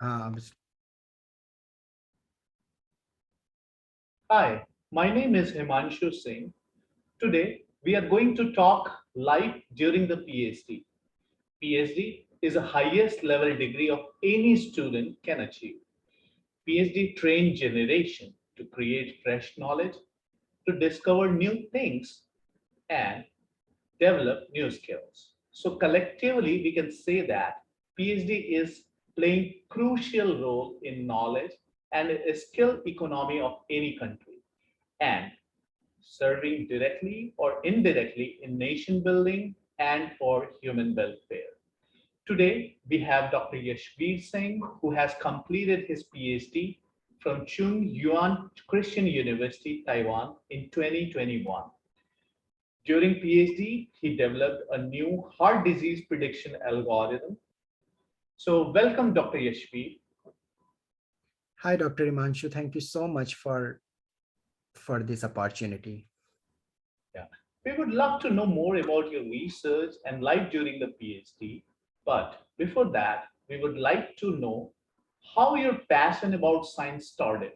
Uh, Hi, my name is Himanshu Singh. Today, we are going to talk life during the PhD. PhD is the highest level degree of any student can achieve. PhD train generation to create fresh knowledge, to discover new things, and develop new skills. So collectively, we can say that PhD is playing crucial role in knowledge and a skill economy of any country, and serving directly or indirectly in nation building and for human welfare. Today, we have Dr. Yashbir Singh, who has completed his PhD from Chung Yuan Christian University, Taiwan in 2021. During PhD, he developed a new heart disease prediction algorithm. So welcome, Dr. Yashbir. Hi, Dr. Himanshu. Thank you so much for this opportunity. Yeah. We would love to know more about your research and life during the PhD. But before that, we would like to know how your passion about science started.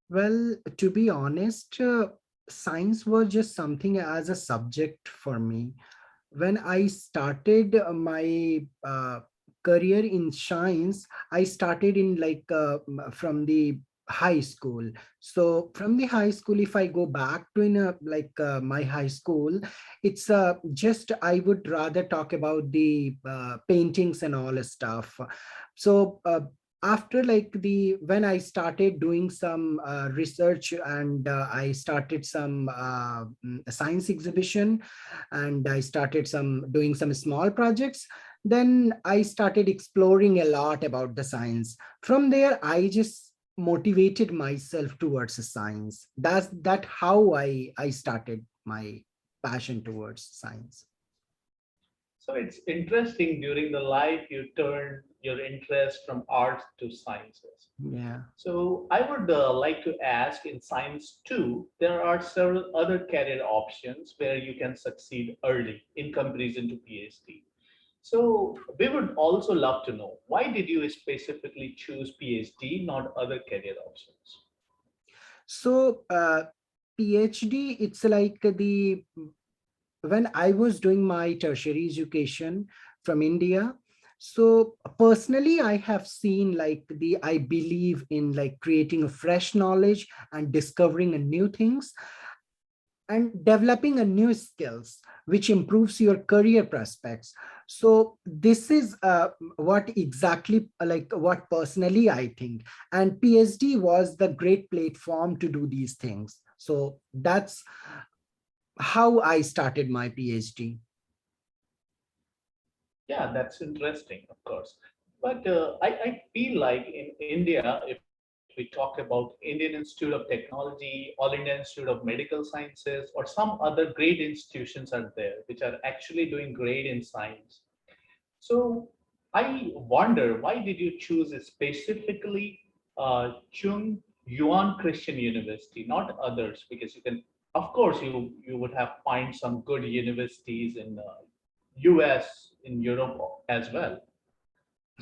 Well, to be honest, science was just something as a subject for me. When I started my career in science, I started in from the high school. So from the high school, if I go back to my high school, it's just I would rather talk about the paintings and all stuff. So after like the when I started doing some research and I started some science exhibition, and I started some doing some small projects. Then I started exploring a lot about the science. From there, I just motivated myself towards the science. That how I started my passion towards science. So it's interesting during the life you turned your interest from art to sciences. Yeah. So I would like to ask in science too, there are several other career options where you can succeed early in comparison to PhD. So we would also love to know why did you specifically choose PhD, not other career options? So PhD, it's like the when I was doing my tertiary education from India. So personally, I have seen like I believe in like creating a fresh knowledge and discovering a new things and developing a new skills which improves your career prospects. So this is what exactly like what personally I think, and PhD was the great platform to do these things. So that's how I started my PhD. Yeah, that's interesting, of course. But I feel like in India, if we talk about Indian Institute of Technology, All India Institute of Medical Sciences, or some other great institutions are there which are actually doing great in science. So I wonder why did you choose specifically Chung Yuan Christian University, not others? Because you can, of course, you would have find some good universities in US, in Europe as well.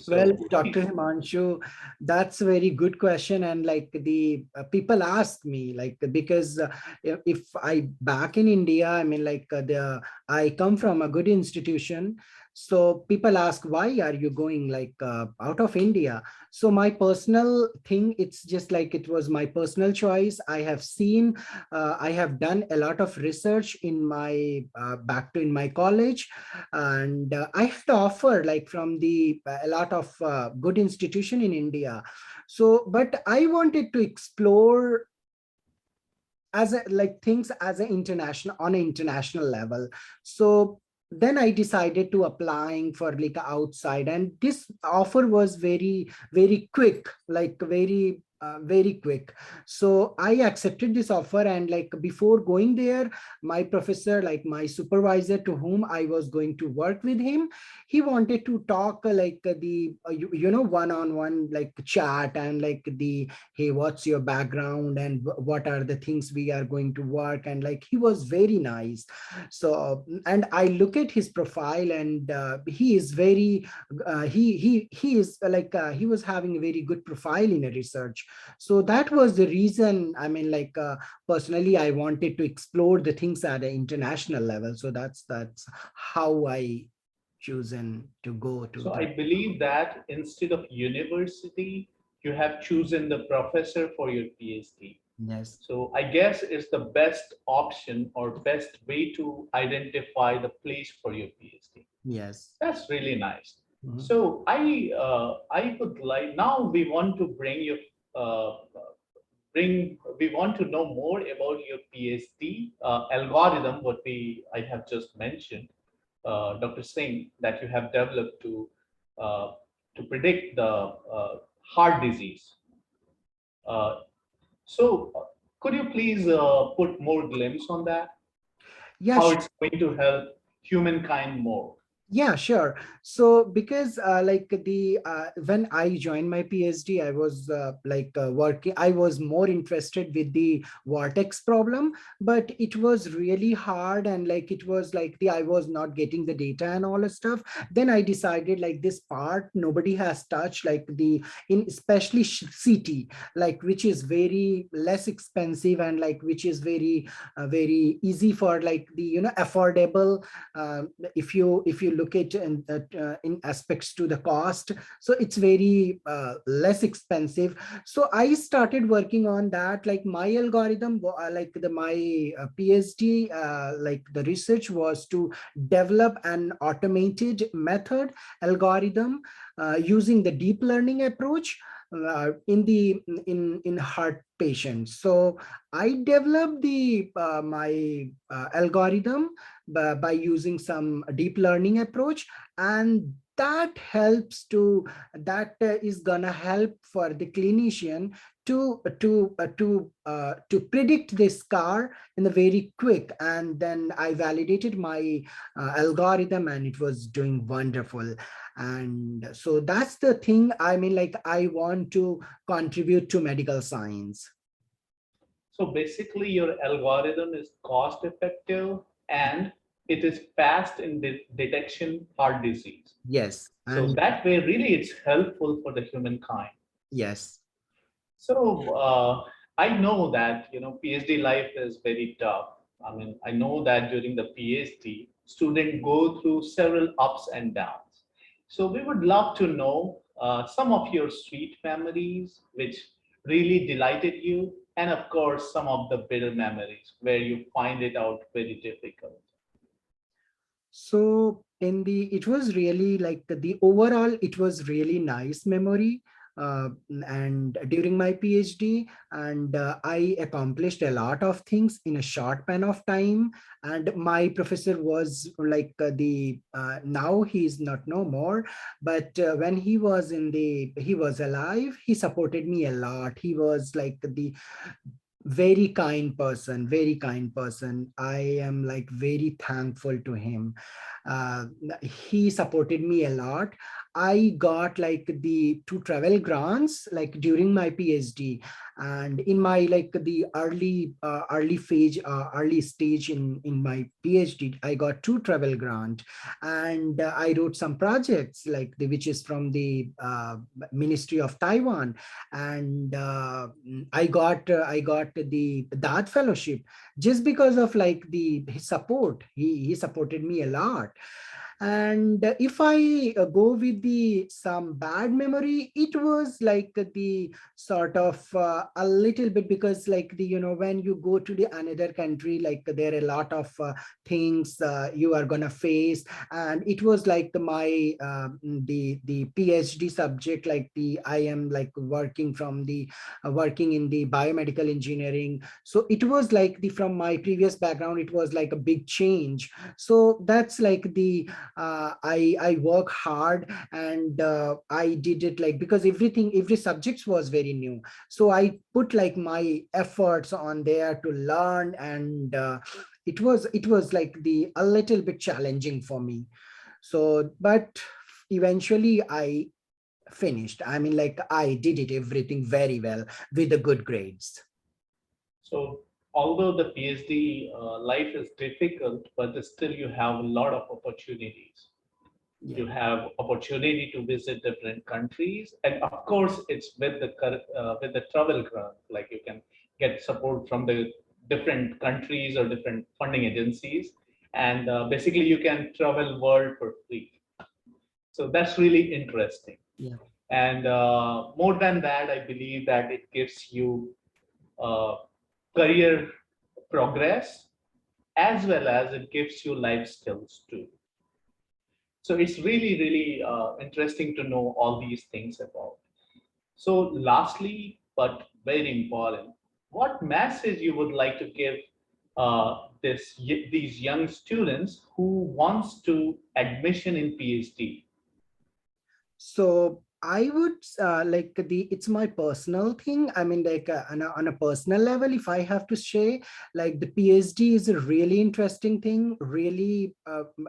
Well, So Dr. Himanshu, that's a very good question. And like the people ask me, like, because if I back in India, I mean, like I come from a good institution. So people ask, why are you going like out of India? So my personal thing, it's just like it was my personal choice. I have seen, I have done a lot of research in my back to in my college, and I had offer like from the a lot of good institution in India. So but I wanted to explore as a, like things as an international on an international level. So then I decided to applying for like outside, and this offer was very quick, like very very quick. So I accepted this offer, and like before going there, my professor, like my supervisor to whom I was going to work with him, he wanted to talk you know, one-on-one like chat, and like the, hey, what's your background and what are the things we are going to work, and like he was very nice. So and I look at his profile, and he is very he is he was having a very good profile in a research. So that was the reason, I mean, personally I wanted to explore the things at an international level. So that's how I chosen to go to So I the. believe that instead of university, you have chosen the professor for your PhD. Yes. So I guess it's the best option or best way to identify the place for your PhD. Yes. That's really nice. Mhm. So I would like, now we want to we want to know more about your PhD algorithm. What we I have just mentioned, Dr. Singh, that you have developed uh, to predict the heart disease. Uh, so could you please put more glimpse on that? Yeah, How it's going to help humankind more? yeah, sure. So because when I joined my PhD, I was working, I was more interested with the vortex problem, but it was really hard, and like it was like the I was not getting the data and all the stuff. Then I decided like this part nobody has touched, like the in especially CT, like which is very less expensive, and like which is very easy for like the, you know, affordable. If you look at in aspects to the cost, so it's very less expensive. So I started working on that. Like my algorithm my PhD, like the research was to develop an automated method algorithm using the deep learning approach in heart patients. So I developed the my algorithm by using some deep learning approach, and that is gonna help for the clinician to predict this scar in a very quick. And then I validated my algorithm, and it was doing wonderful. And so that's the thing, I mean, like I want to contribute to medical science. So basically, your algorithm is cost effective and it is fast in detection heart disease. Yes. So And that way, really, it's helpful for the humankind. yes. So I know that PhD life is very tough. I mean, I know that during the PhD, students go through several ups and downs. So we would love to know some of your sweet memories, which really delighted you, and of course, some of the bitter memories where you find it out very difficult. So in the it was really like the overall it was really nice memory. And during my PhD, and I accomplished a lot of things in a short span of time. And my professor was like the now he's not no more, but when he was alive, he supported me a lot. He was like the very kind person. I am like very thankful to him. uh, he supported me a lot. I got like the two travel grants like during my PhD, and in my like the early stage in my PhD, I got two travel grant. And I wrote some projects like which is from the Ministry of Taiwan. And I got the DAAD fellowship just because of like the his support. He supported me a lot. And if I go with the some bad memory, it was like the sort of a little bit, because like the, you know, when you go to the another country, like there are a lot of things you are gonna face. And it was like the PhD subject, like the I am like working in the biomedical engineering. So it was like the from my previous background, it was like a big change. So that's like the I work hard, and I did it like, because every subject was very new, so I put like my efforts on there to learn, and it was like the a little bit challenging for me. So but eventually I finished. I mean, like, I did it everything very well with the good grades. So although the PhD life is difficult, but still you have a lot of opportunities. Yeah. You have opportunity to visit different countries, and of course, it's with with the travel grant. Like you can get support from the different countries or different funding agencies, and basically you can travel world for free. So that's really interesting. Yeah. And more than that, I believe that it gives you uh, career progress as well as it gives you life skills too. So it's really, really interesting to know all these things about. So lastly, but very important, what message you would like to give these young students who wants to admission in PhD? So I would like the it's my personal thing. I mean, like on a personal level, if I have to say, like, the PhD is a really interesting thing. Really,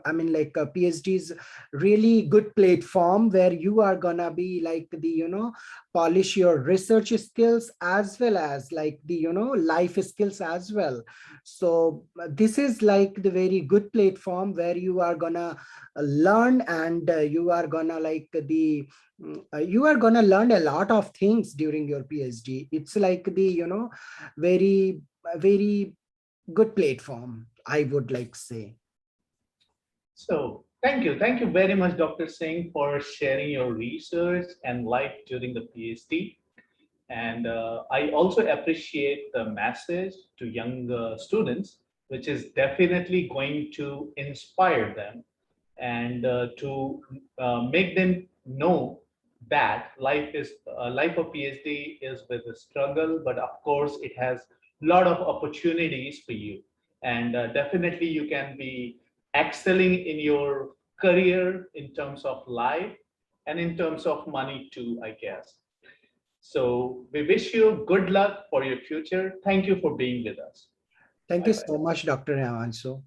I mean, like, a PhD is really good platform where you are gonna be like polish your research skills as well as like the life skills as well. So this is like the very good platform where you are gonna learn, and you are gonna like you are gonna learn a lot of things during your PhD. It's like the very very good platform, I would like say. So thank you very much, Dr. Singh, for sharing your research and life during the PhD. And I also appreciate the message to young students, which is definitely going to inspire them and to make them know that life of PhD is with a struggle, but of course it has a lot of opportunities for you, and definitely you can be excelling in your career in terms of life and in terms of money too, I guess. So we wish you good luck for your future. Thank you for being with us. Thank Bye you bye. so much, Dr. Himanshu.